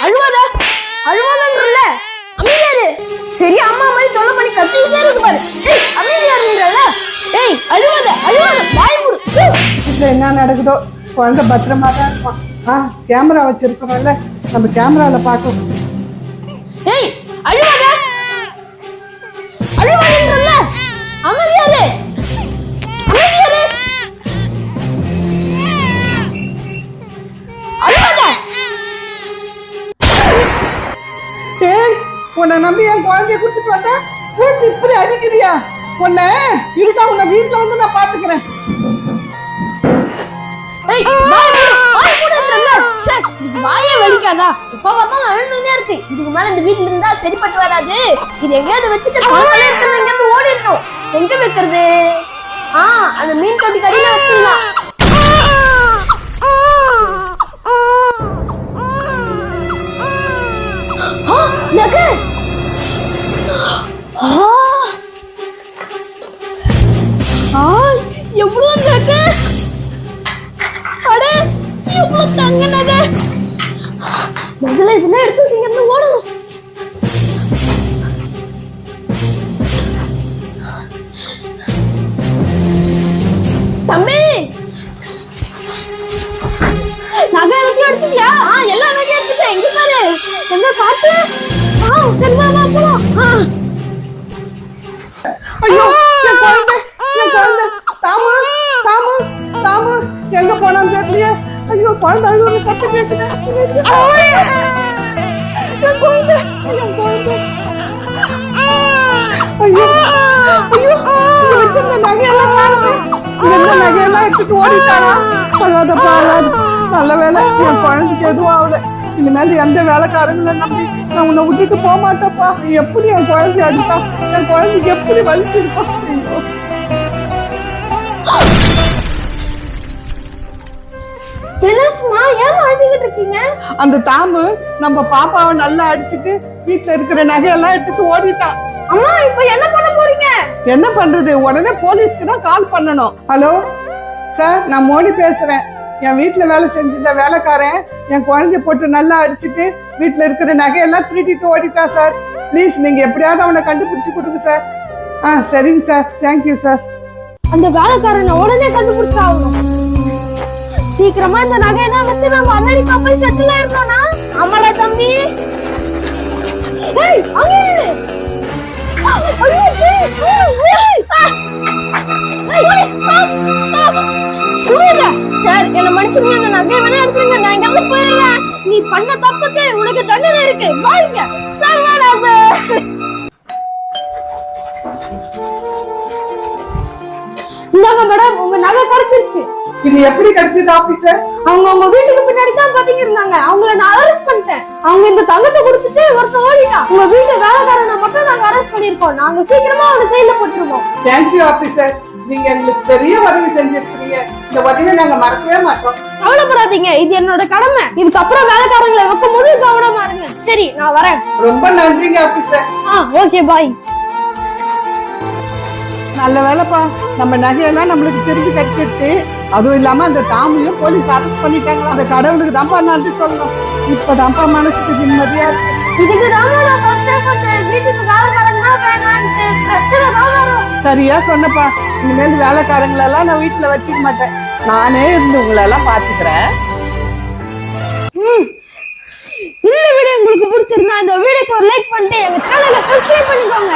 அழுவாத அழுவாதன்றல அமைதியாரு. சரி அம்மா மாதிரி தொல்லை பண்ணி கத்திக்கிட்டே இருக்கு பாரு. ஏய் அமைதியாருன்றல. ஏய் அழுவாத அழுவாத வாய் மூடு. வீட்டுல என்ன நடக்குதோ குழந்தை பத்திரமா தான் இருப்பான். கேமரா வச்சிருக்கோம்ல, நம்ம கேமரால பார்க்கணும். ஏய் அழுவாத அழுவாதன்றல அமைதியாரு அமைதியாரு. உன்னை நம்பி என் குழந்தைய கொடுத்துட்டு வந்தா இப்படி அடிக்கிறியா? உன்னை இருக்கா உன்னை வீட்டுல வந்து நான் பாத்துக்கிறேன். வாயே வலிக்காதா? இப்ப பார்த்தாலும் அழுதுனே இருக்கு. இதுக்கு மேல இந்த வீட்டுல இருந்தா சரிப்பட்டு வராது. இது எங்கேயாவது வச்சுட்டு எங்கேயாவது ஓடிடணும். எங்க வைக்கிறது? அந்த மீன் தொட்டி கடையில வச்சிடலாம். எவ்வளவு நகை! அட எவ்வளவு தங்க நகை! முதல்ல இதெல்லாம் எடுத்து இங்க இருந்து ஓடணும். தம்பி நகை எல்லாத்தையும் எடுத்துட்டியா? எல்லா நகையும் எடுத்துட்டேன். எங்க பாரு என்ன காட்டு. சரி வா வா போலாம். ஐயோ என் குழந்தை தாமு தாமு தாமு எங்க போனான்னு தெரியலையே. ஐயோ குழந்தை அழுவ சத்தம் கேட்குது. என் குழந்தை ஐயோ ஐயோ வச்சிருந்த நகையெல்லாம் காணுமே. இந்த நகையெல்லாம் எடுத்துட்டு ஓடிட்டானா? அழாதப்பா அழாது. நல்ல வேலை என் குழந்தைக்கு எதுவும் ஆகல. இனிமேல் எந்த வேலைக்காரங்களை நம்பி நான் உன்னை விட்டுட்டு போக மாட்டேப்பா. எப்படி என் குழந்தை அடிப்பா? என் குழந்தைக்கு எப்படி வலிச்சிருப்பா? அந்த தாமு நம்ம பாப்பாவை நல்லா அடிச்சுட்டு வீட்டுல இருக்கிற நகையெல்லாம் எடுத்துட்டு ஓடிட்டான். அம்மா இப்ப என்ன பண்ண போறீங்க? என்ன பண்றது? உடனே போலீஸ்க்கு தான் கால் பண்ணணும். ஹலோ சார், நான் மோனி பேசுறேன். என் வீட்டுல வேலை செஞ்சிருந்த வேலைக்காரன் என் குழந்தைய போட்டு நல்லா அடிச்சுட்டு வீட்டுல இருக்கிற நகையெல்லாம் திருட்டிட்டு ஓடிட்டா சார். ப்ளீஸ் நீங்க எப்படியாவது அவனை கண்டுபிடிச்சு கொடுங்க சார். சரிங்க சார், தேங்க்யூ சார். அந்த வேலைக்காரனை உடனே கண்டுபிடிச்சாகணும். சீக்கிரமா இந்த நகையெல்லாம் வித்து நம்ம அமெரிக்கா போய் செட்டில் ஆயிடணும்னா. ஆமாடா தம்பி. ஏய் அங்க இரு. சார் என்ன மன்னிச்சுங்க. இந்த நகையை வேணா எடுத்துருங்க. நான் இங்க இருந்து போயிடுறேன். நீ பண்ண தப்புக்கு உனக்கு தண்டனை இருக்கு. வாங்க சார். வேணாம் சார். இந்தாங்க மேடம், உங்க நகை கிடைச்சிருச்சு. இது எப்படி கிடைச்சது ஆபீசர்? அவங்க உங்க வீட்டுக்கு பின்னாடி தான் பாத்தீங்க இருந்தாங்க. அவங்கள நான் அரெஸ்ட் பண்ணிட்டேன். அவங்க இந்த தங்கத்தை கொடுத்துட்டு ஒருத்தன் ஓடிட்டான். உங்க வீட்டு வேலைக்காரனை மட்டும் நாங்க அரெஸ்ட் பண்ணிருக்கோம். நாங்க சீக்கிரமா அவனை ஜெயில போட்டுருவோம். Thank you officer. நீங்க எங்களுக்கு பெரிய உதவி செஞ்சிருக்கீங்க. இந்த உதவியை நாங்க மறக்கவே மாட்டோம். கவலைப்படாதீங்க, இது என்னோட கடமை. இதுக்கப்புறம் வேலைக்காரங்களை வைக்கும் போது கவனமா இருங்க. சரி நான் வரேன். ரொம்ப நன்றிங்க ஆபீசர். Okay bye. நல்ல வேலைப்பா, நம்ம நகையெல்லாம் நம்மளுக்கு திரும்பி கிடைச்சிருச்சு. அதுவும் இல்லாம அந்த தாமியும் போலீஸ் அரெஸ்ட் பண்ணிட்டாங்க. அந்த கடவுளுக்கு தான்ப்பா நன்றி சொல்லணும். இப்பதான்ப்பா மனசுக்கு நிம்மதியா இருக்கு. இதுக்கு வீட்டுக்கு வேலைக்காரங்க வேணான்ட்டு பிரச்சனை தான் வரும். சரியா சொன்னப்பா. இனிமேல் வேலைக்காரங்களெல்லாம் நான் வீட்டுல வச்சுக்க மாட்டேன். நானே இருந்து உங்களை எல்லாம் பாத்துக்கிறேன். இந்த வீடியோ உங்களுக்கு பிடிச்சிருந்தா இந்த வீடியோக்கு ஒரு லைக் பண்ணிட்டு எங்க சேனலை சப்ஸ்கிரைப் பண்ணிக்கோங்க.